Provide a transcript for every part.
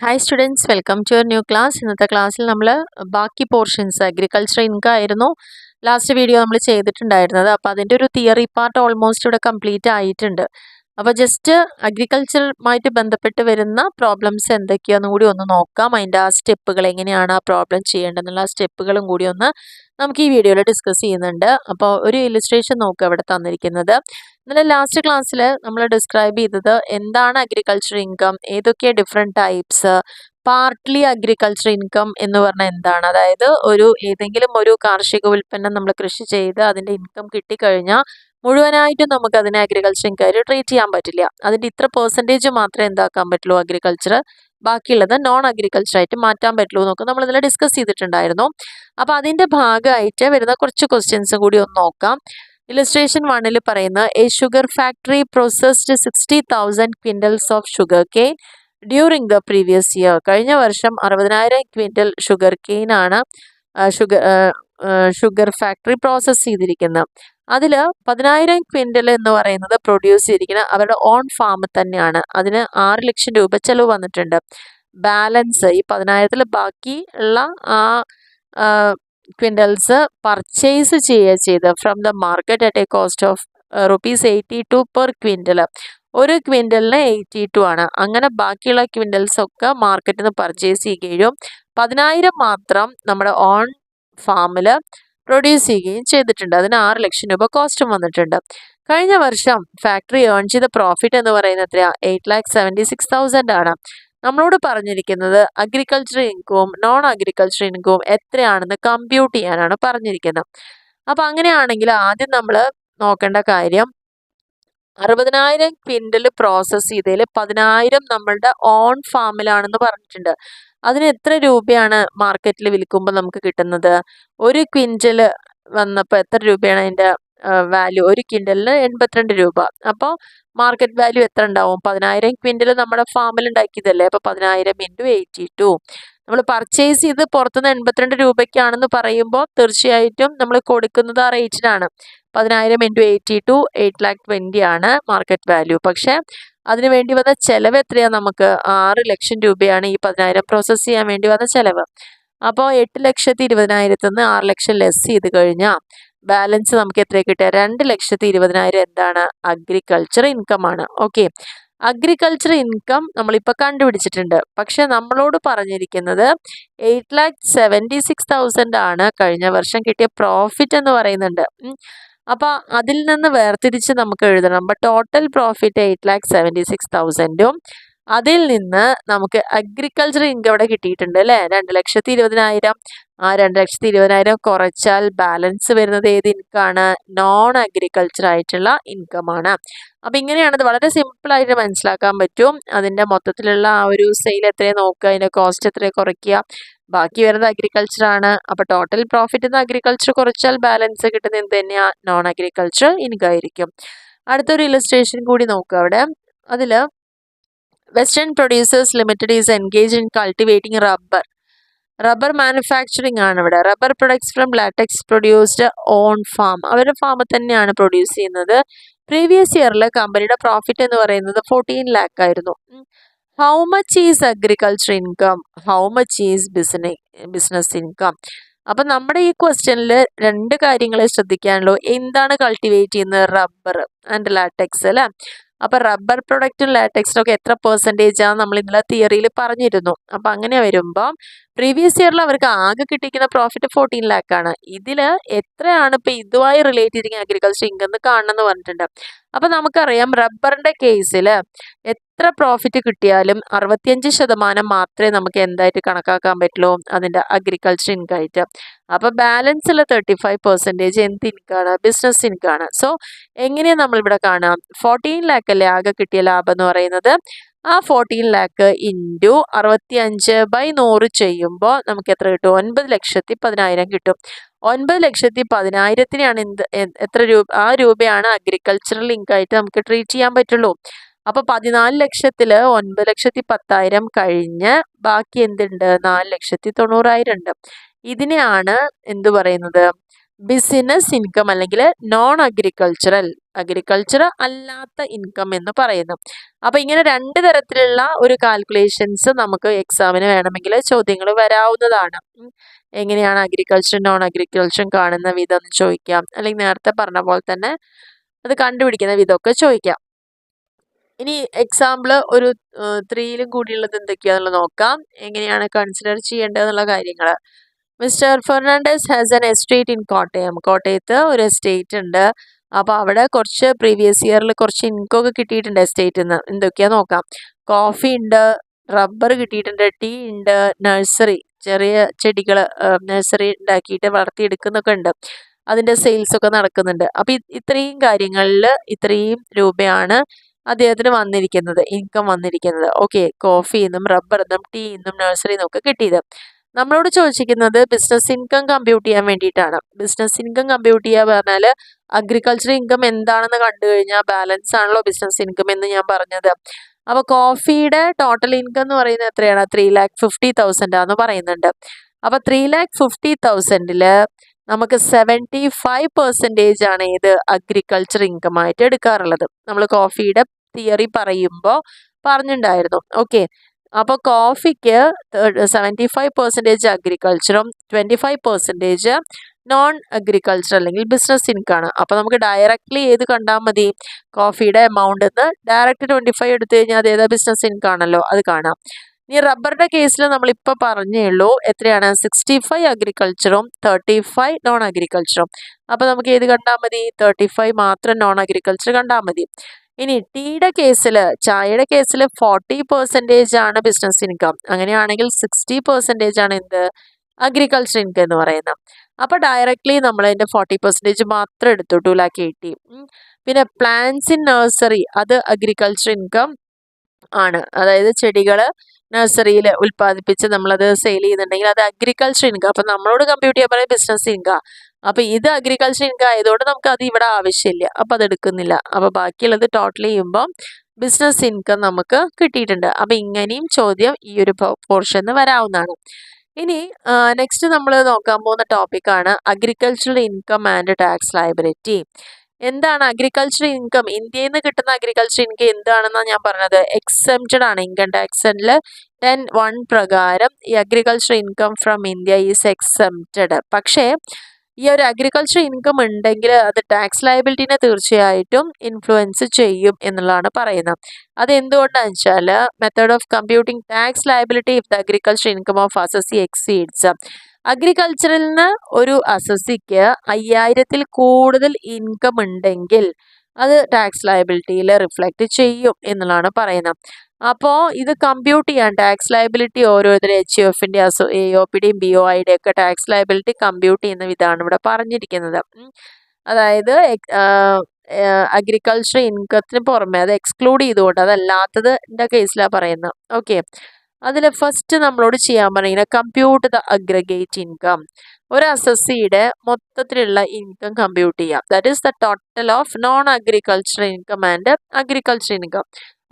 Hi students, welcome to your new class. ഇന്നത്തെ ക്ലാസ്സിൽ നമ്മൾ ബാക്കി പോർഷൻസ് അഗ്രികൾച്ചർ ഇൻകം ആയിരുന്നു ലാസ്റ്റ് വീഡിയോ നമ്മൾ ചെയ്തിട്ടുണ്ടായിരുന്നത്. അപ്പോൾ അതിൻ്റെ ഒരു തിയറി പാർട്ട് ഓൾമോസ്റ്റ് ഇവിടെ കംപ്ലീറ്റ് ആയിട്ടുണ്ട്. അപ്പോൾ ജസ്റ്റ് അഗ്രികൾച്ചറുമായിട്ട് ബന്ധപ്പെട്ട് വരുന്ന പ്രോബ്ലംസ് എന്തൊക്കെയാണെന്നും കൂടി ഒന്ന് നോക്കാം. അതിൻ്റെ ആ സ്റ്റെപ്പുകൾ എങ്ങനെയാണ് ആ പ്രോബ്ലം ചെയ്യേണ്ടതെന്നുള്ള ആ സ്റ്റെപ്പുകളും കൂടി ഒന്ന് നമുക്ക് ഈ വീഡിയോയിൽ ഡിസ്കസ് ചെയ്യുന്നുണ്ട്. അപ്പോൾ ഒരു ഇലിസ്ട്രേഷൻ നോക്കുക ഇവിടെ തന്നിരിക്കുന്നത്. ഇന്നലെ ലാസ്റ്റ് ക്ലാസ്സിൽ നമ്മൾ ഡിസ്ക്രൈബ് ചെയ്തത് എന്താണ് അഗ്രികൾച്ചർ ഇൻകം, ഏതൊക്കെ different types, partly agriculture income എന്ന് പറഞ്ഞാൽ എന്താണ്, അതായത് ഏതെങ്കിലും ഒരു കാർഷിക ഉൽപ്പന്നം നമ്മൾ കൃഷി ചെയ്ത് അതിൻ്റെ ഇൻകം കിട്ടിക്കഴിഞ്ഞാൽ മുഴുവനായിട്ടും നമുക്ക് അതിനെ അഗ്രികൾച്ചർ ഇൻകമായിട്ട് ട്രീറ്റ് ചെയ്യാൻ പറ്റില്ല. അതിൻ്റെ ഇത്ര പെർസെൻറ്റേജ് മാത്രമേ എന്താക്കാൻ പറ്റുള്ളൂ അഗ്രികൾച്ചർ, ബാക്കിയുള്ളത് നോൺ അഗ്രികൾച്ചർ ആയിട്ട് മാറ്റാൻ പറ്റുള്ളൂ എന്നൊക്കെ നമ്മൾ ഇതിൽ ഡിസ്കസ് ചെയ്തിട്ടുണ്ടായിരുന്നു. അപ്പോൾ അതിൻ്റെ ഭാഗമായിട്ട് വരുന്ന കുറച്ച് ക്വസ്റ്റ്യൻസും കൂടി ഒന്ന് നോക്കാം. ഇലസ്ട്രേഷൻ 1 പറയുന്ന a sugar factory processed 60,000 quintals of sugar cane during the previous year. കഴിഞ്ഞ വർഷം 60,000 ക്വിൻ്റൽ ഷുഗർ കെയിൻ ആണ് ഷുഗർ ഫാക്ടറി പ്രോസസ്സ് ചെയ്തിരിക്കുന്നത്. അതിൽ 10,000 ക്വിൻ്റൽ എന്ന് പറയുന്നത് പ്രൊഡ്യൂസ് ചെയ്തിരിക്കുന്നത് അവരുടെ ഓൺ ഫാം തന്നെയാണ്. അതിന് 6 ലക്ഷം രൂപ ചെലവ് വന്നിട്ടുണ്ട്. ബാലൻസ് ഈ 10,000-ൽ ബാക്കി ഉള്ള ആ ക്വിൻ്റൽസ് പർച്ചേസ് ചെയ്ത് from the market at A cost of ₹82 per quintal. ഒരു ക്വിൻ്റലിന് 82 ആണ്. അങ്ങനെ ബാക്കിയുള്ള ക്വിൻ്റൽസ് ഒക്കെ മാർക്കറ്റിൽ നിന്ന് പർച്ചേസ് ചെയ്യുകയും 10,000 മാത്രം നമ്മുടെ ഓൺ ഫാമിൽ പ്രൊഡ്യൂസ് ചെയ്യുകയും ചെയ്തിട്ടുണ്ട്. അതിന് 6 ലക്ഷം രൂപ കോസ്റ്റും വന്നിട്ടുണ്ട്. കഴിഞ്ഞ വർഷം ഫാക്ടറി ഏൺ ചെയ്ത പ്രോഫിറ്റ് എന്ന് പറയുന്നത് എത്രയാണ്? 8,76,000 ആണ്. നമ്മളോട് പറഞ്ഞിരിക്കുന്നത് അഗ്രികൾച്ചർ ഇൻകവും നോൺ അഗ്രികൾച്ചർ ഇൻകവും എത്രയാണെന്ന് കമ്പ്യൂട്ട് ചെയ്യാനാണ് പറഞ്ഞിരിക്കുന്നത്. അപ്പം അങ്ങനെയാണെങ്കിൽ ആദ്യം നമ്മൾ നോക്കേണ്ട കാര്യം 60,000 ക്വിൻ്റൽ പ്രോസസ്സ് ചെയ്തതിൽ 10,000 നമ്മളുടെ ഓൺ ഫാമിലാണെന്ന് പറഞ്ഞിട്ടുണ്ട്. അതിന് എത്ര രൂപയാണ് മാർക്കറ്റിൽ വിൽക്കുമ്പോൾ നമുക്ക് കിട്ടുന്നത്? ഒരു ക്വിൻ്റൽ വന്നപ്പോൾ എത്ര രൂപയാണ് അതിൻ്റെ വാല്യൂ? ഒരു ക്വിൻ്റലിന് 82 രൂപ. അപ്പോൾ മാർക്കറ്റ് വാല്യൂ എത്ര ഉണ്ടാവും? 10,000 ക്വിൻ്റൽ നമ്മുടെ ഫാമിൽ ഉണ്ടാക്കിയതല്ലേ. അപ്പോൾ 10,000 × 82. നമ്മൾ പർച്ചേസ് ചെയ്ത് പുറത്തുനിന്ന് 82 രൂപയ്ക്കാണെന്ന് പറയുമ്പോൾ തീർച്ചയായിട്ടും നമ്മൾ കൊടുക്കുന്നത് ആ റേറ്റിനാണ്. 10,000 × 82 8,20,000 ആണ് മാർക്കറ്റ് വാല്യൂ. പക്ഷേ അതിന് വേണ്ടി വന്ന ചിലവ് എത്രയാണ്? നമുക്ക് 6 ലക്ഷം രൂപയാണ് ഈ 10,000 പ്രോസസ്സ് ചെയ്യാൻ വേണ്ടി വന്ന ചിലവ്. അപ്പോൾ 8,20,000 നിന്ന് 6 ലക്ഷം ലെസ് ചെയ്ത് കഴിഞ്ഞാൽ ബാലൻസ് നമുക്ക് എത്ര കിട്ടുക? 2,20,000 എന്താണ്? അഗ്രികൾച്ചർ ഇൻകം ആണ്. ഓക്കെ, അഗ്രികൾച്ചർ ഇൻകം നമ്മളിപ്പോൾ കണ്ടുപിടിച്ചിട്ടുണ്ട്. പക്ഷെ നമ്മളോട് പറഞ്ഞിരിക്കുന്നത് 8,76,000 ആണ് കഴിഞ്ഞ വർഷം കിട്ടിയ പ്രോഫിറ്റ് എന്ന് പറയുന്നുണ്ട്. അപ്പോൾ അതിൽ നിന്ന് വേർതിരിച്ച് നമുക്ക് എഴുതണം. അപ്പോൾ ടോട്ടൽ പ്രോഫിറ്റ് 8,76,000-ഉം അതിൽ നിന്ന് നമുക്ക് അഗ്രികൾച്ചർ ഇൻകം ഇവിടെ കിട്ടിയിട്ടുണ്ട് അല്ലേ, 2,20,000. ആ 2,20,000 കുറച്ചാൽ ബാലൻസ് വരുന്നത് ഏത് ഇൻകമാണ്? നോൺ അഗ്രികൾച്ചർ ആയിട്ടുള്ള ഇൻകമാണ്. അപ്പം ഇങ്ങനെയാണത്. വളരെ സിമ്പിളായിട്ട് മനസ്സിലാക്കാൻ പറ്റും. അതിൻ്റെ മൊത്തത്തിലുള്ള ആ ഒരു സെയിൽ എത്രയാണ് നോക്കുക, അതിൻ്റെ കോസ്റ്റ് എത്രയാണ് കുറയ്ക്കുക, ബാക്കി വരുന്നത് അഗ്രികൾച്ചർ ആണ്. അപ്പോൾ ടോട്ടൽ പ്രോഫിറ്റ് നിന്ന് അഗ്രികൾച്ചർ കുറച്ചാൽ ബാലൻസ് കിട്ടുന്നത് എന്ത് തന്നെയാണ്? നോൺ അഗ്രികൾച്ചർ ഇൻകം ആയിരിക്കും. അടുത്തൊരു ഇലസ്ട്രേഷൻ കൂടി നോക്കുക അവിടെ. അതിൽ western producers limited is engage in cultivating rubber manufacturing ആണ് ഇവിടെ. Rubber products from latex produced on farm. അവരുടെ ഫാമിൽ തന്നെയാണ് പ്രൊഡ്യൂസ് ചെയ്യുന്നത്. പ്രീവിയസ് ഇയറിൽ കമ്പനിയുടെ പ്രോഫിറ്റ് എന്ന് പറയുന്നത് 14 lakh ആയിരുന്നു. How much is agriculture income, how much is business income? അപ്പം നമ്മുടെ ഈ ക്വസ്റ്റ്യനിൽ 2 കാര്യങ്ങളെ ശ്രദ്ധിക്കാനുള്ളൂ. എന്താണ് കൾട്ടിവേറ്റ് ചെയ്യുന്നത്? റബ്ബർ ആൻഡ് ലാറ്റക്സ് അല്ലേ. അപ്പം റബ്ബർ പ്രൊഡക്റ്റും ലാറ്റക്സിനും ഒക്കെ എത്ര പെർസെൻറ്റേജാണ് നമ്മൾ ഇന്നലെ തിയറിയിൽ പറഞ്ഞിരുന്നു. അപ്പം അങ്ങനെ വരുമ്പം പ്രീവിയസ് ഇയറിൽ അവർക്ക് ആകെ കിട്ടിയിരിക്കുന്ന പ്രോഫിറ്റ് 14 lakh ആണ്. ഇതിൽ എത്രയാണ് ഇപ്പം ഇതുമായി റിലേറ്റ് ചെയ്തിരിക്കുന്ന അഗ്രികൾച്ചർ ഇൻകം എന്ന് കാണണമെന്ന് പറഞ്ഞിട്ടുണ്ട്. അപ്പം നമുക്കറിയാം റബ്ബറിൻ്റെ കേസിൽ എത്ര പ്രോഫിറ്റ് കിട്ടിയാലും 65% മാത്രമേ നമുക്ക് എന്തായിട്ട് കണക്കാക്കാൻ പറ്റുള്ളൂ? അതിൻ്റെ അഗ്രികൾച്ചർ ഇൻകം ആയിട്ട്. അപ്പോൾ ബാലൻസുള്ള 35% എന്ത് ഇൻകമാണ്? ബിസിനസ് ഇൻകമാണ്. സോ എങ്ങനെയാണ് നമ്മളിവിടെ കാണാം? 14 lakh അല്ലേ ആകെ കിട്ടിയ ലാഭം എന്ന് പറയുന്നത്. ആ 14 lakh ഇൻറ്റു 65/100 ചെയ്യുമ്പോൾ നമുക്ക് എത്ര കിട്ടും? 9,10,000 കിട്ടും. 9,10,000-നെയാണ് എത്ര രൂപ? ആ രൂപയാണ് അഗ്രികൾച്ചറൽ ഇൻകം ആയിട്ട് നമുക്ക് ട്രീറ്റ് ചെയ്യാൻ പറ്റുള്ളൂ. അപ്പോൾ 14 ലക്ഷത്തിൽ 9,10,000 കഴിഞ്ഞ് ബാക്കി എന്തുണ്ട്? 4,90,000 ഉണ്ട്. ഇതിനെയാണ് എന്ത് പറയുന്നത്? ബിസിനസ് ഇൻകം അല്ലെങ്കിൽ നോൺ അഗ്രികൾച്ചർ അല്ലാത്ത ഇൻകം എന്ന് പറയുന്നു. അപ്പൊ ഇങ്ങനെ രണ്ട് തരത്തിലുള്ള ഒരു കാൽക്കുലേഷൻസ് നമുക്ക് എക്സാമിന് വേണമെങ്കിൽ ചോദ്യങ്ങൾ വരാവുന്നതാണ്. എങ്ങനെയാണ് അഗ്രികൾച്ചർ നോൺ അഗ്രികൾച്ചറും കാണുന്ന വിധം എന്ന് ചോദിക്കാം, അല്ലെങ്കിൽ നേരത്തെ പറഞ്ഞ പോലെ തന്നെ അത് കണ്ടുപിടിക്കുന്ന വിധമൊക്കെ ചോദിക്കാം. ഇനി എക്സാമ്പിൾ ഒരു 3യിലും കൂടിയുള്ളത് എന്തൊക്കെയാണെന്നുള്ളത് നോക്കാം, എങ്ങനെയാണ് കൺസിഡർ ചെയ്യേണ്ടതെന്നുള്ള കാര്യങ്ങൾ. Mister Fernandes has an estate in Kottayam. കോട്ടയത്ത് ഒരു എസ്റ്റേറ്റ് ഉണ്ട്. അപ്പോൾ അവിടെ കുറച്ച് പ്രീവിയസ് ഇയറിൽ കുറച്ച് ഇൻകം ഒക്കെ കിട്ടിയിട്ടുണ്ട് എസ്റ്റേറ്റിൽ നിന്ന്. എന്തൊക്കെയാ നോക്കാം. കോഫി ഉണ്ട്, റബ്ബർ കിട്ടിയിട്ടുണ്ട്, ടീ ഉണ്ട്, നഴ്സറി ചെറിയ ചെടികൾ നഴ്സറി ഉണ്ടാക്കിയിട്ട് വളർത്തിയെടുക്കുന്നൊക്കെ ഉണ്ട്. അതിൻ്റെ സെയിൽസ് ഒക്കെ നടക്കുന്നുണ്ട്. അപ്പം ഇത്രയും കാര്യങ്ങളിൽ ഇത്രയും രൂപയാണ് അദ്ദേഹത്തിന് വന്നിരിക്കുന്നത്, ഇൻകം വന്നിരിക്കുന്നത്. ഓക്കെ, കോഫിയിൽ നിന്നും റബ്ബറിൽ നിന്നും ടീ നിന്നും നഴ്സറിയിൽ നിന്നും ഒക്കെ കിട്ടിയത്. നമ്മളോട് ചോദിച്ചിരിക്കുന്നത് ബിസിനസ് ഇൻകം കമ്പ്യൂട്ട് ചെയ്യാൻ വേണ്ടിയിട്ടാണ്. ബിസിനസ് ഇൻകം കമ്പ്യൂട്ട് ചെയ്യുക പറഞ്ഞാൽ അഗ്രികൾച്ചർ ഇൻകം എന്താണെന്ന് കണ്ടു കഴിഞ്ഞാൽ ബാലൻസ് ആണല്ലോ ബിസിനസ് ഇൻകം എന്ന് ഞാൻ പറഞ്ഞത്. അപ്പോൾ കോഫിയുടെ ടോട്ടൽ ഇൻകം എന്ന് പറയുന്നത് എത്രയാണ്? 3,50,000 ആണെന്ന് പറയുന്നുണ്ട്. അപ്പോൾ 3,50,000 നമുക്ക് 75% ആണ് ഏത് അഗ്രികൾച്ചർ ഇൻകം ആയിട്ട് എടുക്കാറുള്ളത്. നമ്മൾ കോഫിയുടെ തിയറി പറയുമ്പോൾ പറഞ്ഞിട്ടുണ്ടായിരുന്നു. ഓക്കെ, അപ്പോൾ കോഫിക്ക് 75% അഗ്രികൾച്ചറും 25% നോൺ അഗ്രികൾച്ചർ അല്ലെങ്കിൽ ബിസിനസ് ഇൻകമാണ്. അപ്പോൾ നമുക്ക് ഡയറക്റ്റ്ലി ഏത് കണ്ടാൽ മതി? കോഫിയുടെ എമൗണ്ട് നിന്ന് ഡയറക്റ്റ് 25 എടുത്തു കഴിഞ്ഞാൽ അത് ഏതാ ബിസിനസ് ഇൻകം ആണല്ലോ, അത് കാണാം. ഇനി റബ്ബറിന്റെ കേസിൽ നമ്മളിപ്പോൾ പറഞ്ഞേ ഉള്ളൂ എത്രയാണ്? 65 അഗ്രികൾച്ചറും 35 നോൺ അഗ്രികൾച്ചറും. അപ്പോൾ നമുക്ക് ഏത് കണ്ടാൽ മതി? 35 മാത്രം നോൺ അഗ്രികൾച്ചർ കണ്ടാൽ മതി. ഇനി ടീയുടെ കേസിൽ, ചായയുടെ കേസിൽ 40% ആണ് ബിസിനസ് ഇൻകം. അങ്ങനെയാണെങ്കിൽ 60% ആണ് എന്ത്? അഗ്രികൾച്ചർ ഇൻകം എന്ന് പറയുന്നത്. അപ്പോൾ ഡയറക്റ്റ്ലി നമ്മൾ അതിൻ്റെ 40% മാത്രം എടുത്തു, 2,80,000. പിന്നെ പ്ലാന്റ്സ് ഇൻ നഴ്സറി, അത് അഗ്രികൾച്ചർ ഇൻകം ആണ്. അതായത് ചെടികൾ നഴ്സറിയിൽ ഉൽപ്പാദിപ്പിച്ച് നമ്മളത് സെയിൽ ചെയ്യുന്നുണ്ടെങ്കിൽ അത് അഗ്രികൾച്ചർ ഇൻകം. അപ്പം നമ്മളോട് കമ്പ്യൂട്ട് ചെയ്യാൻ പറയുന്നത് ബിസിനസ് ഇൻകം. അപ്പം ഇത് അഗ്രികൾച്ചർ ഇൻകം ആയതുകൊണ്ട് നമുക്ക് അത് ഇവിടെ ആവശ്യമില്ല, അപ്പം അത് എടുക്കുന്നില്ല. അപ്പം ബാക്കിയുള്ളത് ടോട്ടൽ ചെയ്യുമ്പോൾ ബിസിനസ് ഇൻകം നമുക്ക് കിട്ടിയിട്ടുണ്ട്. അപ്പം ഇങ്ങനെയും ചോദ്യം ഈ ഒരു പോർഷന് വരാവുന്നതാണ്. ഇനി നെക്സ്റ്റ് നമ്മൾ നോക്കാൻ പോകുന്ന ടോപ്പിക്കാണ് agricultural income and tax liability. എന്താണ് അഗ്രികൾച്ചർ ഇൻകം? ഇന്ത്യയിൽ നിന്ന് കിട്ടുന്ന അഗ്രികൾച്ചർ ഇൻകം എന്താണെന്നാണ് ഞാൻ പറഞ്ഞത്? എക്സെംപ്റ്റഡ് ആണ്. ഇൻകം ടാക്സിൽ 10(1) പ്രകാരം ഈ agriculture income from India is exempted. പക്ഷേ ഈ ഒരു അഗ്രികൾച്ചർ ഇൻകം ഉണ്ടെങ്കിൽ അത് ടാക്സ് ലയബിലിറ്റിനെ തീർച്ചയായിട്ടും ഇൻഫ്ലുവൻസ് ചെയ്യും എന്നുള്ളതാണ് പറയുന്നത്. അത് എന്തുകൊണ്ടാണെന്ന് വെച്ചാൽ method of computing tax liability if the agriculture income of assessee exceeds. അഗ്രികൾച്ചറിൽ നിന്ന് ഒരു അസസിക്ക് 5,000-ൽ കൂടുതൽ ഇൻകം ഉണ്ടെങ്കിൽ അത് ടാക്സ് ലയബിലിറ്റിയിൽ റിഫ്ലക്റ്റ് ചെയ്യും എന്നുള്ളതാണ് പറയുന്നത്. അപ്പോൾ ഇത് കമ്പ്യൂട്ട് ചെയ്യാൻ ടാക്സ് ലയബിലിറ്റി ഓരോരുത്തരും HUF-ന്റെ AOPയുടെയും BOIയുടെ ഒക്കെ ടാക്സ് ലയബിലിറ്റി കമ്പ്യൂട്ട് ചെയ്യുന്ന വിധമാണ് ഇവിടെ പറഞ്ഞിരിക്കുന്നത്. അതായത് അഗ്രികൾച്ചർ ഇൻകത്തിന് പുറമെ അത് എക്സ്ക്ലൂഡ് ചെയ്തുകൊണ്ട് അതല്ലാത്തതിൻ്റെ കേസിലാണ് പറയുന്നത്. ഓക്കെ, അതിൽ ഫസ്റ്റ് നമ്മളോട് ചെയ്യാൻ പറയുന്നത് കമ്പ്യൂട്ട് ദ അഗ്രഗേറ്റ് ഇൻകം. ഒരു അസസിയുടെ മൊത്തത്തിലുള്ള ഇൻകം കമ്പ്യൂട്ട് ചെയ്യാം. That is the total of non agriculture income and agriculture income.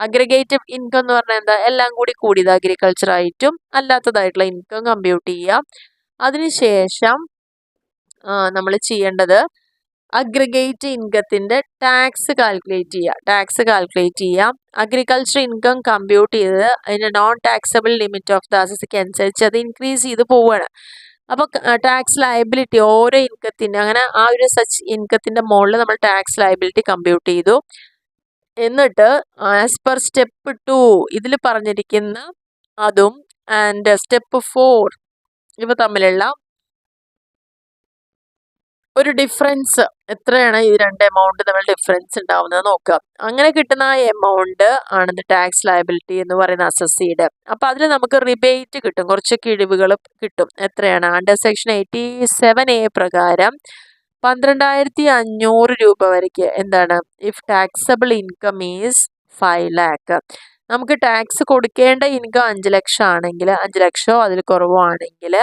Aggregate income എന്ന് പറഞ്ഞാൽ എന്താ? എല്ലാം കൂടി കൂടിയത് അഗ്രികൾച്ചർ ആയിട്ടും അല്ലാത്തതായിട്ടുള്ള ഇൻകം കമ്പ്യൂട്ട് ചെയ്യാം. അതിനുശേഷം നമ്മൾ ചെയ്യേണ്ടത് അഗ്രിഗേറ്റ് ഇൻകത്തിൻ്റെ ടാക്സ് കാൽക്കുലേറ്റ് ചെയ്യാം. അഗ്രികൾച്ചർ ഇൻകം കമ്പ്യൂട്ട് ചെയ്ത് അതിൻ്റെ non taxable limit of the അസസിക്ക് അനുസരിച്ച് അത് ഇൻക്രീസ് ചെയ്ത് പോവുകയാണ്. അപ്പോൾ ടാക്സ് ലയബിലിറ്റി ഓരോ ഇൻകത്തിൻ്റെ അങ്ങനെ ആ ഒരു സച്ച് ഇൻകത്തിൻ്റെ മുകളിൽ നമ്മൾ ടാക്സ് ലയബിലിറ്റി കമ്പ്യൂട്ട് ചെയ്തു. എന്നിട്ട് ആസ് പെർ സ്റ്റെപ്പ് 2 ഇതിൽ പറഞ്ഞിരിക്കുന്ന അതും ആൻഡ് സ്റ്റെപ്പ് 4 ഇവ തമ്മിലുള്ള ഒരു ഡിഫറൻസ് എത്രയാണ് ഈ രണ്ട് എമൗണ്ട് തമ്മിൽ ഡിഫറൻസ് ഉണ്ടാവുന്നത് നോക്കുക. അങ്ങനെ കിട്ടുന്ന ആ എമൗണ്ട് ആണ് ടാക്സ് ലയബിലിറ്റി എന്ന് പറയുന്ന അസസിയുടെ. അപ്പോൾ അതിൽ നമുക്ക് റിബേറ്റ് കിട്ടും, കുറച്ച് കിഴിവുകൾ കിട്ടും. എത്രയാണ്? അണ്ടർ സെക്ഷൻ 87A പ്രകാരം 12,500 രൂപ വരയ്ക്ക് എന്താണ്? If taxable income is 5 lakh. നമുക്ക് ടാക്സ് കൊടുക്കേണ്ട ഇൻകം 5 ലക്ഷം ആണെങ്കിൽ, 5 ലക്ഷമോ അതിൽ കുറവോ ആണെങ്കിൽ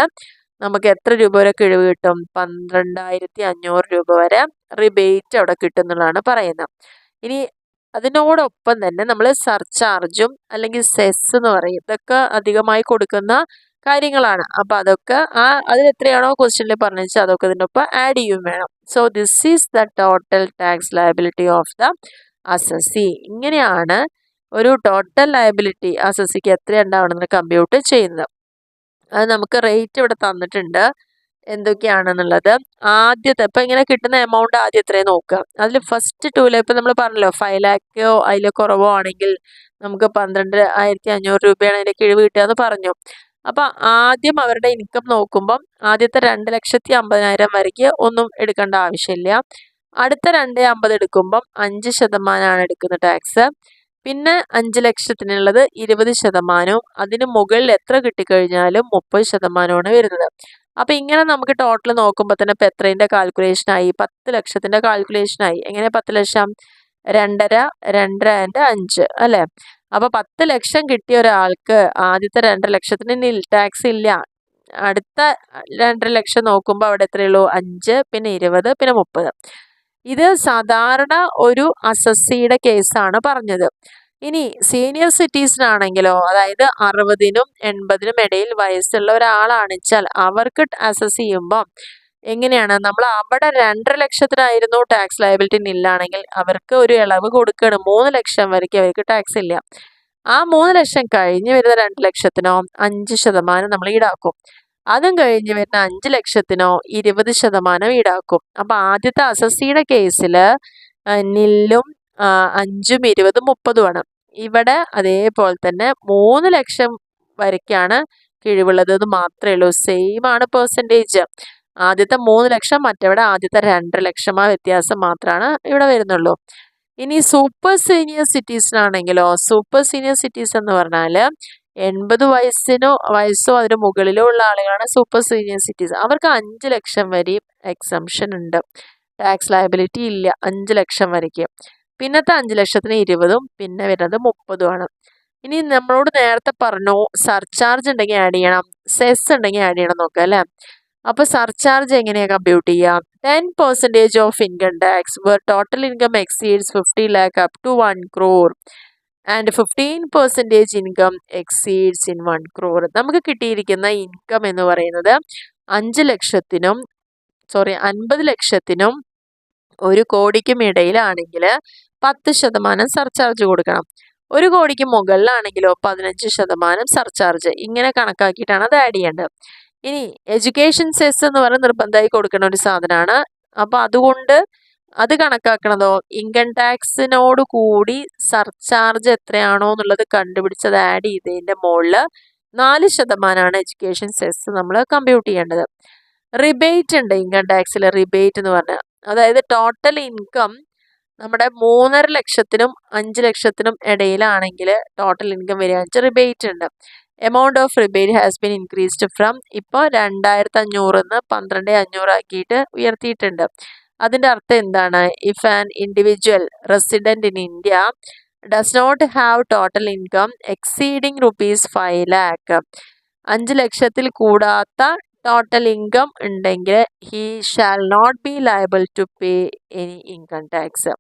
നമുക്ക് എത്ര രൂപ വരെ കിഴിവ് കിട്ടും? 12,500 രൂപ വരെ റിബേറ്റ് അവിടെ കിട്ടുന്നുള്ളതാണ് പറയുന്നത്. ഇനി അതിനോടൊപ്പം തന്നെ നമ്മൾ സർചാർജും അല്ലെങ്കിൽ സെസ് എന്ന് പറയും, ഇതൊക്കെ അധികമായി കൊടുക്കുന്ന കാര്യങ്ങളാണ്. അപ്പോൾ അതൊക്കെ അതിൽ എത്രയാണോ ക്വസ്റ്റ്യനിൽ പറഞ്ഞത് അതൊക്കെ ഇതിനൊപ്പം ആഡ് ചെയ്യും വേണം. So this is the total tax liability of the assessee. ഇങ്ങനെയാണ് ഒരു ടോട്ടൽ ലയബിലിറ്റി അസസിക്ക് എത്ര ഉണ്ടാവണമെന്ന് കമ്പ്യൂട്ട് ചെയ്യുന്നത്. അത് നമുക്ക് റേറ്റ് ഇവിടെ തന്നിട്ടുണ്ട് എന്തൊക്കെയാണെന്നുള്ളത്. ആദ്യത്തെ ഇപ്പം ഇങ്ങനെ കിട്ടുന്ന എമൗണ്ട് ആദ്യം എത്രയും നോക്കുക. അതിൽ ഫസ്റ്റ് 2 ലാഖ് ഇപ്പം നമ്മൾ പറഞ്ഞല്ലോ 5 ലാഖോ അതിൽ കുറവോ ആണെങ്കിൽ നമുക്ക് 12,500 രൂപയാണ് അതിൻ്റെ കിഴിവ് കിട്ടുക എന്ന് പറഞ്ഞു. അപ്പം ആദ്യം അവരുടെ ഇൻകം നോക്കുമ്പം ആദ്യത്തെ 2,50,000 വരയ്ക്ക് ഒന്നും എടുക്കേണ്ട ആവശ്യമില്ല. അടുത്ത 2,50,000 എടുക്കുമ്പം 5% എടുക്കുന്ന ടാക്സ്. പിന്നെ 5 ലക്ഷത്തിനുള്ളത് 20%, അതിന് മുകളിൽ എത്ര കിട്ടിക്കഴിഞ്ഞാലും 30% വരുന്നത്. അപ്പം ഇങ്ങനെ നമുക്ക് ടോട്ടൽ നോക്കുമ്പോൾ തന്നെ ഇപ്പം എത്രേൻ്റെ കാൽക്കുലേഷനായി? 10 ലക്ഷത്തിൻ്റെ കാൽക്കുലേഷനായി. എങ്ങനെ 10 ലക്ഷം? 2.5, 2.5 ആൻഡ് 5 അല്ലേ? അപ്പോൾ 10 ലക്ഷം കിട്ടിയ ഒരാൾക്ക് ആദ്യത്തെ 2 ലക്ഷത്തിന് നിൽ ടാക്സ് ഇല്ല. അടുത്ത 2 ലക്ഷം നോക്കുമ്പോൾ അവിടെ എത്രയുള്ളൂ? 5, പിന്നെ 20, പിന്നെ 30. ഇത് സാധാരണ ഒരു അസസ്സിയുടെ കേസാണ് പറഞ്ഞത്. ഇനി സീനിയർ സിറ്റിസനാണെങ്കിലോ, അതായത് 60-നും 80-നും ഇടയിൽ വയസ്സുള്ള ഒരാളാണെന്ന് വെച്ചാൽ അവർക്ക് അസസ് ചെയ്യുമ്പോൾ എങ്ങനെയാണ്? നമ്മൾ അവിടെ 2.5 ലക്ഷത്തിനായിരുന്നു ടാക്സ് ലയബിലിറ്റി നില്ലാണെങ്കിൽ അവർക്ക് ഒരു ഇളവ് കൊടുക്കുകയാണ്. 3 ലക്ഷം വരയ്ക്ക് അവർക്ക് ടാക്സ് ഇല്ല. ആ 3 ലക്ഷം കഴിഞ്ഞ് വരുന്ന 2 ലക്ഷത്തിനോ 5% നമ്മൾ ഈടാക്കും. അതും കഴിഞ്ഞ് വരുന്ന 5 ലക്ഷത്തിനോ 20% ഈടാക്കും. അപ്പം ആദ്യത്തെ അസസ്സിയുടെ കേസിൽ നില്ലും 5ഉം 20ഉം 30ഉമാണ്. ഇവിടെ അതേപോലെ തന്നെ 3 ലക്ഷം വരയ്ക്കാണ് കിഴിവുള്ളത് എന്ന് മാത്രമേ ഉള്ളൂ. സെയിം ആണ് പെർസെൻറ്റേജ്. ആദ്യത്തെ 3 ലക്ഷം മറ്റവിടെ ആദ്യത്തെ 2 ലക്ഷം ആ വ്യത്യാസം മാത്രമാണ് ഇവിടെ വരുന്നുള്ളൂ. ഇനി സൂപ്പർ സീനിയർ സിറ്റിസൺ ആണെങ്കിലോ, സൂപ്പർ സീനിയർ സിറ്റിസൺ എന്ന് പറഞ്ഞാൽ 80 വയസ്സോ അതിന് മുകളിലോ ഉള്ള ആളുകളാണ് സൂപ്പർ സീനിയർ സിറ്റിസൺ. അവർക്ക് 5 ലക്ഷം വരെയും എക്സംഷൻ ഉണ്ട്. ടാക്സ് ലയബിലിറ്റി ഇല്ല 5 ലക്ഷം വരയ്ക്ക്. പിന്നത്തെ 5 ലക്ഷത്തിന് 20ഉം പിന്നെ വരുന്നത് 30ഉമാണ്. ഇനി നമ്മളോട് നേരത്തെ പറഞ്ഞു സർചാർജ് ഉണ്ടെങ്കിൽ ആഡ് ചെയ്യണം, സെസ് ഉണ്ടെങ്കിൽ ആഡ് ചെയ്യണം നോക്കുക അല്ലേ? അപ്പോൾ സർചാർജ് എങ്ങനെയാണ് കമ്പ്യൂട്ട് ചെയ്യുക? 10% of income tax where total income exceeds 50 lakh up to 1 crore and 15% income exceeds in 1 crore. നമുക്ക് കിട്ടിയിരിക്കുന്ന ഇൻകം എന്ന് പറയുന്നത് 50 ലക്ഷത്തിനും 1 കോടിക്കും ഇടയിലാണെങ്കിൽ 10% സർചാർജ് കൊടുക്കണം. 1 കോടിക്ക് മുകളിലാണെങ്കിലോ 15% സർചാർജ്. ഇങ്ങനെ കണക്കാക്കിയിട്ടാണ് അത് ആഡ് ചെയ്യേണ്ടത്. ഇനി എഡ്യൂക്കേഷൻ സെസ് എന്ന് പറയുന്നത് നിർബന്ധമായി കൊടുക്കുന്ന ഒരു സാധനമാണ്. അപ്പോൾ അതുകൊണ്ട് അത് കണക്കാക്കണതോ ഇൻകം ടാക്സിനോട് കൂടി സർചാർജ് എത്രയാണോ എന്നുള്ളത് കണ്ടുപിടിച്ചത് ആഡ് ചെയ്തതിൻ്റെ മുകളിൽ 4% എഡ്യൂക്കേഷൻ സെസ് നമ്മൾ കമ്പ്യൂട്ട് ചെയ്യേണ്ടത്. റിബേറ്റ് ഉണ്ട് ഇൻകം ടാക്സിൽ. റിബേറ്റ് എന്ന് പറഞ്ഞാൽ അതായത് ടോട്ടൽ ഇൻകം നമ്മുടെ 3.5 ലക്ഷത്തിനും 5 ലക്ഷത്തിനും ഇടയിലാണെങ്കിൽ ടോട്ടൽ ഇൻകം വരിക റിബേറ്റ് ഉണ്ട്. Amount of rebate has been increased from ഇപ്പോൾ 2,500 12,500 ആക്കിയിട്ട് ഉയർത്തിയിട്ടുണ്ട്. അതിൻ്റെ അർത്ഥം എന്താണ്? If an individual resident in India does not have total income exceeding ₹5 lakh, 5 ലക്ഷത്തിൽ കൂടാത്ത ടോട്ടൽ ഇൻകം ഉണ്ടെങ്കിൽ he shall not be liable to pay any income tax.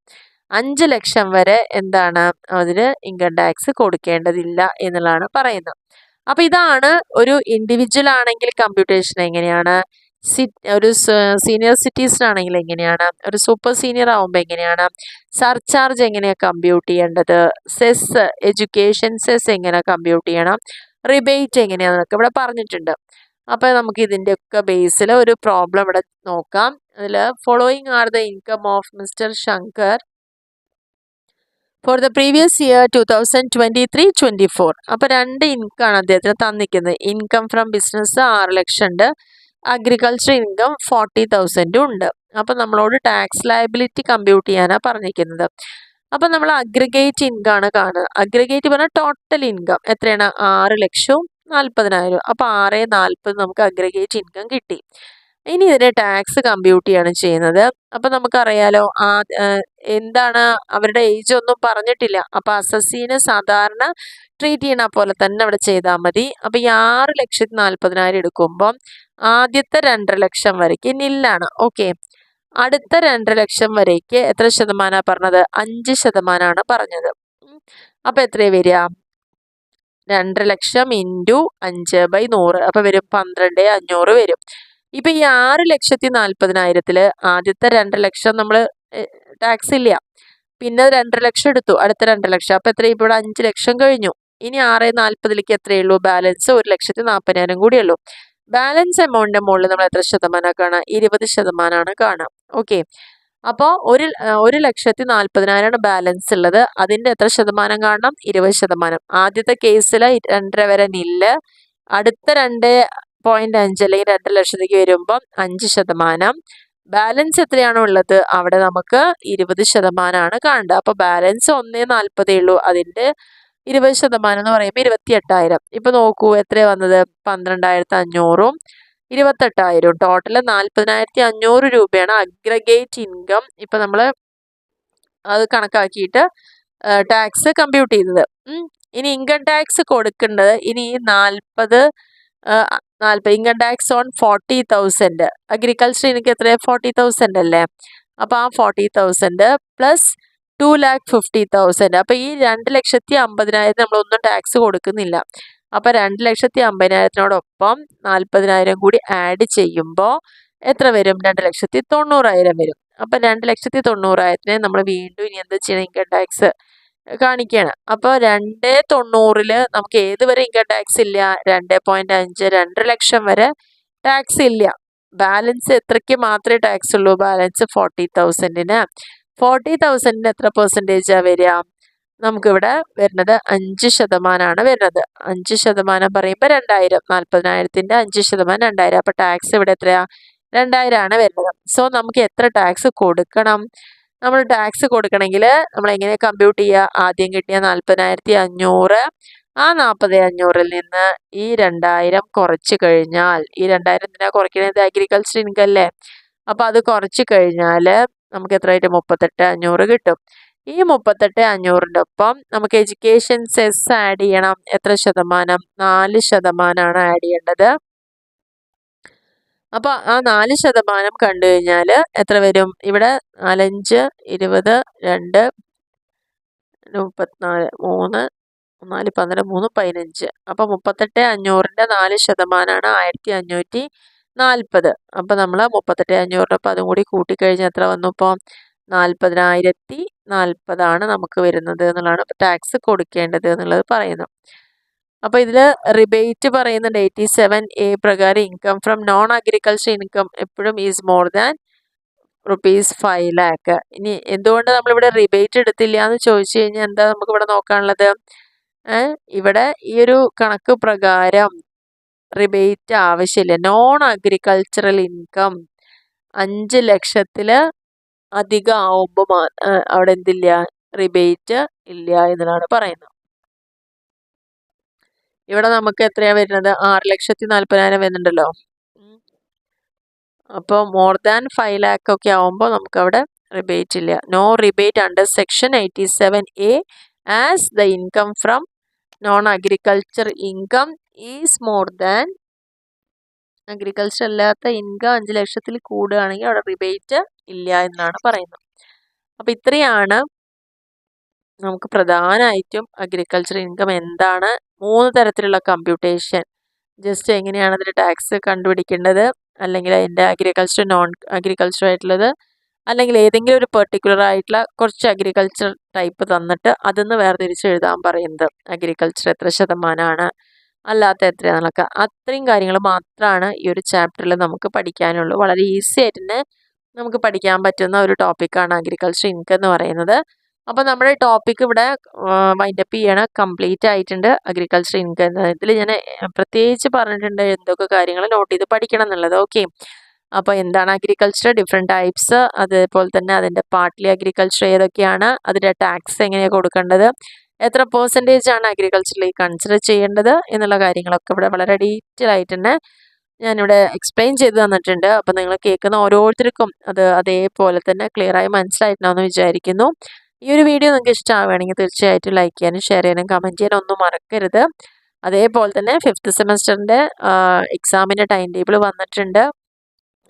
5 lakh വരെ എന്താണ് അതിന് ഇൻകം ടാക്സ് കൊടുക്കേണ്ടതില്ല എന്നുള്ളതാണ് പറയുന്നത്. അപ്പോൾ ഇതാണ് ഒരു ഇൻഡിവിജ്വൽ ആണെങ്കിൽ കമ്പ്യൂട്ടേഷൻ എങ്ങനെയാണ്, ഒരു സീനിയർ സിറ്റിസൺ ആണെങ്കിൽ എങ്ങനെയാണ്, ഒരു സൂപ്പർ സീനിയർ ആവുമ്പോൾ എങ്ങനെയാണ്, സർചാർജ് എങ്ങനെയാണ് കമ്പ്യൂട്ട് ചെയ്യേണ്ടത്, സെസ് എഡ്യൂക്കേഷൻ സെസ് എങ്ങനെ കമ്പ്യൂട്ട് ചെയ്യണം, റിബേറ്റ് എങ്ങനെയാണെന്നൊക്കെ ഇവിടെ പറഞ്ഞിട്ടുണ്ട്. അപ്പോൾ നമുക്ക് ഇതിൻ്റെയൊക്കെ ബേസിൽ ഒരു പ്രോബ്ലം ഇവിടെ നോക്കാം. അതിൽ following are the income of mister Shankar for the previous year 2023-24. അപ്പോൾ 2 ഇൻകമാണ് അദ്ദേഹത്തിന് തന്നിരിക്കുന്നത്. ഇൻകം ഫ്രം ബിസിനസ് 6 ലക്ഷം ഉണ്ട്, അഗ്രികൾച്ചർ ഇൻകം 40,000 ഉണ്ട്. അപ്പോൾ നമ്മളോട് ടാക്സ് ലയബിലിറ്റി കമ്പ്യൂട്ട് ചെയ്യാനാണ് പറഞ്ഞിരിക്കുന്നത്. അപ്പോൾ നമ്മൾ അഗ്രിഗേറ്റ് ഇൻകം ആണ് കാണുക. അഗ്രിഗേറ്റ് പറഞ്ഞാൽ ടോട്ടൽ ഇൻകം എത്രയാണ്? 6,40,000. അപ്പോൾ 6,40 നമുക്ക് അഗ്രിഗേറ്റ് ഇൻകം കിട്ടി. ഇനി ഇതിൻ്റെ ടാക്സ് കമ്പ്യൂട്ട് ചെയ്യാണ് ചെയ്യുന്നത്. അപ്പോൾ നമുക്കറിയാലോ എന്താണ് അവരുടെ ഏജ് ഒന്നും പറഞ്ഞിട്ടില്ല. അപ്പോൾ അസസ്സിനെ സാധാരണ ട്രീറ്റ് ചെയ്യണ പോലെ തന്നെ അവിടെ ചെയ്താൽ മതി. അപ്പോൾ ഈ 6,40,000 എടുക്കുമ്പം ആദ്യത്തെ 2.5 ലക്ഷം വരയ്ക്ക് നില്ലാണ്. ഓക്കെ, അടുത്ത 2.5 ലക്ഷം വരയ്ക്ക് എത്ര ശതമാനമാണ് പറഞ്ഞത്? 5% പറഞ്ഞത്. അപ്പോൾ എത്രയാണ് വരിക? 2.5 ലക്ഷം ഇൻറ്റു 5/100 അപ്പോൾ വരും 12,500 വരും. ഇപ്പം ഈ 6,40,000 ആദ്യത്തെ 2 ലക്ഷം നമ്മൾ ടാക്സ് ഇല്ല, പിന്നെ 2.5 ലക്ഷം എടുത്തു, അടുത്ത 2 ലക്ഷം, അപ്പോൾ എത്രയും ഇപ്പോൾ ഇവിടെ 5 ലക്ഷം കഴിഞ്ഞു. ഇനി 6,40 എത്രയേ ഉള്ളൂ? ബാലൻസ് 1,40,40,000 കൂടിയേ ഉള്ളൂ. ബാലൻസ് എമൗണ്ടിന്റെ മുകളിൽ നമ്മൾ എത്ര ശതമാനം കാണാം? 20% കാണാം. ഓക്കെ, അപ്പോൾ 1,40,40,000 ബാലൻസ് ഉള്ളത്. അതിന്റെ എത്ര ശതമാനം കാണണം? 20%. ആദ്യത്തെ കേസിൽ 2.5 വരെ നില്ല്, അടുത്ത 2.5 അല്ലെങ്കിൽ 2 ലക്ഷത്തേക്ക് വരുമ്പം 5%. ബാലൻസ് എത്രയാണോ ഉള്ളത് അവിടെ നമുക്ക് 20% കാണേണ്ടത്. അപ്പോൾ ബാലൻസ് 1,40 ഉള്ളൂ, അതിന്റെ 20% എന്ന് പറയുമ്പോൾ 28,000. ഇപ്പൊ നോക്കൂ എത്രയാ വന്നത്? 12,500ഉം 28,000. ടോട്ടൽ 40,500 രൂപയാണ് അഗ്രഗേറ്റ് ഇൻകം. ഇപ്പൊ നമ്മൾ അത് കണക്കാക്കിയിട്ട് ടാക്സ് കമ്പ്യൂട്ട് ചെയ്തത്. ഇനി ഇൻകം ടാക്സ് കൊടുക്കേണ്ടത് ഇനി 40 ഇൻകം ടാക്സ് ഓൺ 40,000. അഗ്രികൾച്ചർ എനിക്ക് എത്രയാ? 40,000 അല്ലേ? അപ്പൊ ആ 40,000 പ്ലസ് 2,50,000. അപ്പൊ ഈ 2,50,000 നമ്മളൊന്നും ടാക്സ് കൊടുക്കുന്നില്ല. അപ്പൊ 2,50,000 40,000 കൂടി ആഡ് ചെയ്യുമ്പോൾ എത്ര വരും? 2,90,000 വരും. അപ്പൊ 2,90,000 നമ്മൾ വീണ്ടും ഇനി എന്താ ചെയ്യണം? ഇൻകം ടാക്സ് കാണിക്കുകയാണ്. അപ്പോൾ 2,90,000 നമുക്ക് ഏത് വരെ ഇൻകം ടാക്സ് ഇല്ല? 2.5 2 ലക്ഷം വരെ ടാക്സ് ഇല്ല. ബാലൻസ് എത്രയ്ക്ക് മാത്രമേ ടാക്സ് ഉള്ളൂ? ബാലൻസ് 40,000-ന്. 40,000-ന് എത്ര പെർസെൻറ്റേജാ വരിക? നമുക്കിവിടെ വരുന്നത് 5% വരുന്നത്. 5% പറയുമ്പോൾ 2,000. 40,000-ന്റെ 5% 2,000. അപ്പൊ ടാക്സ് ഇവിടെ എത്രയാ? 2,000 വരുന്നത്. സോ നമുക്ക് എത്ര ടാക്സ് കൊടുക്കണം? നമ്മൾ ടാക്സ് കൊടുക്കണമെങ്കിൽ നമ്മൾ എങ്ങനെ കമ്പ്യൂട്ട് ചെയ്യുക? ആദ്യം കിട്ടിയ 40,500, ആ 40,500-ൽ നിന്ന് ഈ 2,000 കുറച്ച് കഴിഞ്ഞാൽ, ഈ 2,000 എന്തിനാ കുറയ്ക്കുന്നത്? അഗ്രികൾച്ചർ ഇൻകം അല്ലേ? അപ്പൊ അത് കുറച്ച് കഴിഞ്ഞാൽ നമുക്ക് എത്രയായിട്ട്? 38,500 കിട്ടും. ഈ 38,500-ന്റെ ഒപ്പം നമുക്ക് എഡ്യൂക്കേഷൻ സെസ് ആഡ് ചെയ്യണം. എത്ര ശതമാനം? 4% ആഡ് ചെയ്യേണ്ടത്. അപ്പൊ ആ 4% കണ്ടു കഴിഞ്ഞാൽ എത്ര വരും? ഇവിടെ 4 5 20 2 34 3 4 12 3 15. അപ്പൊ 38,500-ന്റെ 4% 1,540. അപ്പൊ നമ്മൾ 38,500-നൊപ്പം അതും കൂടി കൂട്ടിക്കഴിഞ്ഞാൽ എത്ര വന്നു? ഇപ്പോൾ 40,040 നമുക്ക് വരുന്നത് എന്നുള്ളതാണ് ടാക്സ് കൊടുക്കേണ്ടത് എന്നുള്ളത് പറയുന്നു. അപ്പൊ ഇതില് റിബേറ്റ് പറയുന്നുണ്ട് 87A പ്രകാരം income from non agriculture income എപ്പോഴും ഈസ് മോർ ദാൻ ₹5 lakh. ഇനി എന്തുകൊണ്ട് നമ്മളിവിടെ റിബേറ്റ് എടുത്തില്ല എന്ന് ചോദിച്ചു കഴിഞ്ഞാൽ എന്താ നമുക്ക് ഇവിടെ നോക്കാനുള്ളത്? ഇവിടെ ഈ ഒരു കണക്ക് പ്രകാരം റിബേറ്റ് ആവശ്യമില്ല. നോൺ അഗ്രികൾച്ചറൽ ഇൻകം 5 ലക്ഷത്തില് അധികം ആവുമ്പോൾ അവിടെ എന്തില്ല? റിബേറ്റ് ഇല്ല എന്നതാണ് പറയുന്നത്. ഇവിടെ നമുക്ക് എത്രയാ വരുന്നത്? 6,40,000 വരുന്നുണ്ടല്ലോ. അപ്പോൾ മോർ ദാൻ 5 lakh ഒക്കെ ആവുമ്പോൾ നമുക്ക് അവിടെ റിബേറ്റ് ഇല്ല. No rebate under section 87A as the income from non agriculture income is more than agriculture അല്ലാത്ത ഇൻകം 5 ലക്ഷത്തിൽ കൂടുകയാണെങ്കിൽ അവിടെ റിബേറ്റ് ഇല്ല എന്നാണ് പറയുന്നത്. അപ്പം ഇത്രയാണ് നമുക്ക് പ്രധാനമായിട്ടും അഗ്രികൾച്ചർ ഇൻകം എന്താണ്, 3 തരത്തിലുള്ള കമ്പ്യൂട്ടേഷൻ, ജസ്റ്റ് എങ്ങനെയാണ് അതിൽ ടാക്സ് കണ്ടുപിടിക്കേണ്ടത്, അല്ലെങ്കിൽ അതിൻ്റെ അഗ്രികൾച്ചർ നോൺ അഗ്രികൾച്ചർ ആയിട്ടുള്ളത്, അല്ലെങ്കിൽ ഏതെങ്കിലും ഒരു പെർട്ടിക്കുലർ ആയിട്ടുള്ള കുറച്ച് അഗ്രികൾച്ചർ ടൈപ്പ് തന്നിട്ട് അതിന്ന് വേർതിരിച്ച് എഴുതാൻ പറയുന്നത്. അഗ്രികൾച്ചർ എത്ര ശതമാനമാണ്, അല്ലാത്ത എത്രയാണെന്നൊക്കെ, അത്രയും കാര്യങ്ങൾ മാത്രമാണ് ഈ ഒരു ചാപ്റ്ററിൽ നമുക്ക് പഠിക്കാനുള്ളൂ. വളരെ ഈസി ആയിട്ട് തന്നെ നമുക്ക് പഠിക്കാൻ പറ്റുന്ന ഒരു ടോപ്പിക്കാണ് അഗ്രികൾച്ചർ ഇൻകം എന്ന് പറയുന്നത്. അപ്പോൾ നമ്മുടെ ടോപ്പിക് ഇവിടെ വൈൻഡപ്പ് ചെയ്യണം, കംപ്ലീറ്റ് ആയിട്ടുണ്ട്. അഗ്രികൾച്ചർ ഇൻകം എന്നതിൽ ഞാൻ പ്രത്യേകിച്ച് പറഞ്ഞിട്ടുണ്ട് എന്തൊക്കെ കാര്യങ്ങൾ നോട്ട് ചെയ്ത് പഠിക്കണം എന്നുള്ളത്. ഓക്കെ, അപ്പോൾ എന്താണ് അഗ്രികൾച്ചർ, ഡിഫറെൻറ്റ് ടൈപ്സ്, അതേപോലെ തന്നെ അതിൻ്റെ പാർട്ട്ലി അഗ്രികൾച്ചർ ഏതൊക്കെയാണ്, അതിൻ്റെ ടാക്സ് എങ്ങനെയാണ് കൊടുക്കേണ്ടത്, എത്ര പെർസെൻറ്റേജ് ആണ് അഗ്രികൾച്ചറിൽ കൺസിഡർ ചെയ്യേണ്ടത് എന്നുള്ള കാര്യങ്ങളൊക്കെ ഇവിടെ വളരെ ഡീറ്റെയിൽ ആയിട്ട് തന്നെ ഞാനിവിടെ എക്സ്പ്ലെയിൻ ചെയ്ത് തന്നിട്ടുണ്ട്. അപ്പം നിങ്ങൾ കേൾക്കുന്ന ഓരോരുത്തർക്കും അത് അതേപോലെ തന്നെ ക്ലിയറായി മനസ്സിലായിട്ടുണ്ടാവുമെന്ന് വിചാരിക്കുന്നു. ഈ ഒരു വീഡിയോ നിങ്ങൾക്ക് ഇഷ്ടമാവുകയാണെങ്കിൽ തീർച്ചയായിട്ടും ലൈക്ക് ചെയ്യാനും ഷെയർ ചെയ്യാനും കമൻറ്റ് ചെയ്യാനും ഒന്നും മറക്കരുത്. അതേപോലെ തന്നെ 5th സെമസ്റ്ററിൻ്റെ എക്സാമിൻ്റെ ടൈം ടേബിൾ വന്നിട്ടുണ്ട്.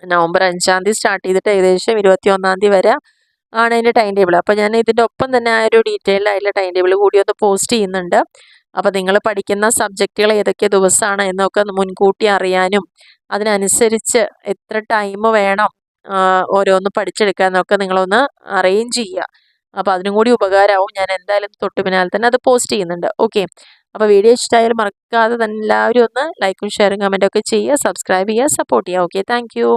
നവംബർ 5-ാം തീയതി സ്റ്റാർട്ട് ചെയ്തിട്ട് ഏകദേശം 21-ാം തീയതി വരെ ആണ് അതിൻ്റെ ടൈം ടേബിൾ. അപ്പോൾ ഞാൻ ഇതിൻ്റെ ഒപ്പം തന്നെ ആ ഒരു ഡീറ്റെയിൽഡ് ആയിട്ടുള്ള ടൈം ടേബിൾ കൂടി ഒന്ന് പോസ്റ്റ് ചെയ്യുന്നുണ്ട്. അപ്പോൾ നിങ്ങൾ പഠിക്കുന്ന സബ്ജക്റ്റുകൾ ഏതൊക്കെ ദിവസമാണ് എന്നൊക്കെ മുൻകൂട്ടി അറിയാനും അതിനനുസരിച്ച് എത്ര ടൈം വേണം ഓരോന്ന് പഠിച്ചെടുക്കാനൊക്കെ നിങ്ങളൊന്ന് അറേഞ്ച് ചെയ്യുക. അപ്പോൾ അതിനും കൂടി ഉപകാരമാവും. ഞാൻ എന്തായാലും തൊട്ട് പിന്നാലെ തന്നെ അത് പോസ്റ്റ് ചെയ്യുന്നുണ്ട്. ഓക്കെ, അപ്പോൾ വീഡിയോ ഇഷ്ടമായാലും മറക്കാതെ തന്നെ എല്ലാവരും ഒന്ന് ലൈക്കും ഷെയറും കമൻറ്റൊക്കെ ചെയ്യുക, സബ്സ്ക്രൈബ് ചെയ്യുക, സപ്പോർട്ട് ചെയ്യുക. Okay, thank you.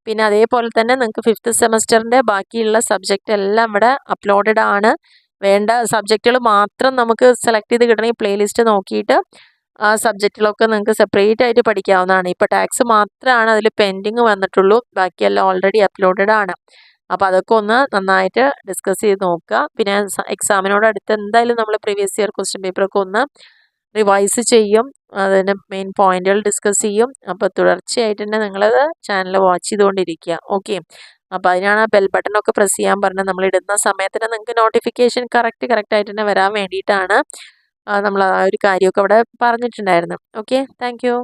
പിന്നെ അതേപോലെ തന്നെ നിങ്ങൾക്ക് 5th സെമസ്റ്ററിൻ്റെ ബാക്കിയുള്ള സബ്ജക്റ്റ് എല്ലാം ഇവിടെ അപ്ലോഡഡ് ആണ്. വേണ്ട സബ്ജക്റ്റുകൾ മാത്രം നമുക്ക് സെലക്ട് ചെയ്ത് കിട്ടണമെങ്കിൽ പ്ലേലിസ്റ്റ് നോക്കിയിട്ട് ആ സബ്ജക്റ്റുകളൊക്കെ നിങ്ങൾക്ക് സെപ്പറേറ്റ് ആയിട്ട് പഠിക്കാവുന്നതാണ്. ഇപ്പോൾ ടാക്സ് മാത്രമാണ് അതിൽ പെൻഡിങ് വന്നിട്ടുള്ളൂ, ബാക്കിയെല്ലാം ഓൾറെഡി അപ്ലോഡഡ് ആണ്. അപ്പോൾ അതൊക്കെ ഒന്ന് നന്നായിട്ട് ഡിസ്കസ് ചെയ്ത് നോക്കുക. പിന്നെ എക്സാമിനോട് അടുത്ത് എന്തായാലും നമ്മൾ പ്രീവിയസ് ഇയർ ക്വസ്റ്റ്യൻ പേപ്പറൊക്കെ ഒന്ന് റിവൈസ് ചെയ്യും, അതിൻ്റെ മെയിൻ പോയിന്റുകൾ ഡിസ്കസ് ചെയ്യും. അപ്പോൾ തുടർച്ചയായിട്ട് തന്നെ നിങ്ങളത് ചാനൽ വാച്ച് ചെയ്തുകൊണ്ടിരിക്കുക. ഓക്കെ, അപ്പോൾ അതിനാണ് ബെൽ ബട്ടണൊക്കെ പ്രസ് ചെയ്യാൻ പറഞ്ഞത്. നമ്മൾ ഇടുന്ന സമയത്തിന് നിങ്ങൾക്ക് നോട്ടിഫിക്കേഷൻ കറക്റ്റ് ആയിട്ട് തന്നെ വരാൻ വേണ്ടിയിട്ടാണ് നമ്മൾ ആ ഒരു കാര്യമൊക്കെ അവിടെ പറഞ്ഞിട്ടുണ്ടായിരുന്നു. Okay, thank you.